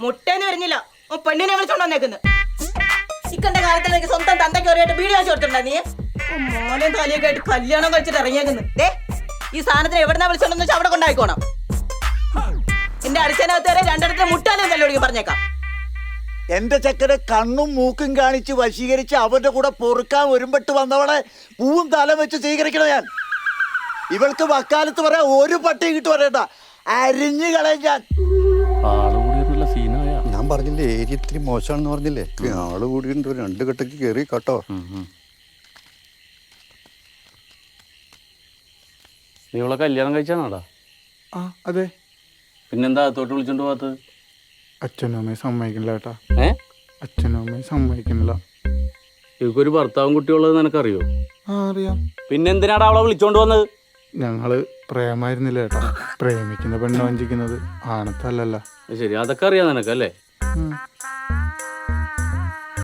മുട്ടേന്ന് വരുന്നില്ല പെണ്ണിനെ വിളിച്ചോണ്ട് വന്നേക്കുന്നു. ഇക്കണ്ട കാലത്തിലേക്ക് സ്വന്തം തന്തയ്ക്ക് ഒരേട്ട് വീഡിയോ ചോദിച്ചിട്ടുണ്ടാ നീ? മോനെ തലയൊക്കെ ആയിട്ട് കല്യാണം കഴിച്ചിട്ട് ഇറങ്ങിയേക്കുന്നു. ഈ സാധനത്തിന് എവിടെന്നാ വിളിച്ചോണ്ടെന്ന് വെച്ചാൽ അവിടെ കൊണ്ടായിക്കോണം. എന്റെ അടിച്ചതിനകത്ത് വരെ രണ്ടിടത്തിന് മുട്ടാനും തല്ലോടിക്ക് പറഞ്ഞേക്കാം. എന്റെ ചെക്കനെ കണ്ണും മൂക്കും കാണിച്ച് വശീകരിച്ച് അവന്റെ കൂടെ പൊറുക്കാൻ ഒരുമ്പെട്ട് വന്നവളെ പൂവും തലം വെച്ച് സ്വീകരിക്കണം ഞാൻ. ഇവൾക്ക് വക്കാലത്ത് പറയാൻ ഒരു പട്ടിയും കിട്ടു പറയണ്ട, അരിഞ്ഞു കളയാൻ ഞാൻ. ഞാൻ പറഞ്ഞില്ലേ ഏരിയ ഇത്തിരി മോശമാണെന്ന് പറഞ്ഞില്ലേ, ആള് കൂടിയിട്ട് 2 കെട്ടക്ക് കയറി കേട്ടോ. നീ ഇവളെ കല്യാണം കഴിച്ചാണോടാ? ആ അതെ. പിന്നെന്താ അകത്തോട്ട് വിളിച്ചോണ്ട് പോകാത്തത്? അച്ഛനും അമ്മയും സമ്മതിക്കണില്ല ഏട്ടാ. അച്ഛനും അമ്മയും സമ്മതിക്കണില്ല. ഇവക്കൊരു ഭർത്താവും കുട്ടിയുള്ളത് നിനക്കറിയോ? ആ അറിയാം. പിന്നെന്തിനാടാ അവളെ വിളിച്ചോണ്ട് വന്നത്? ഞങ്ങള് പ്രേമായിരുന്നില്ല ഏട്ടാ. പ്രേമിക്കുന്ന പെണ്ണ് വഞ്ചിക്കുന്നത് ആണത്തല്ലല്ല. ശരി, അതൊക്കെ അറിയാം നിനക്കല്ലേ?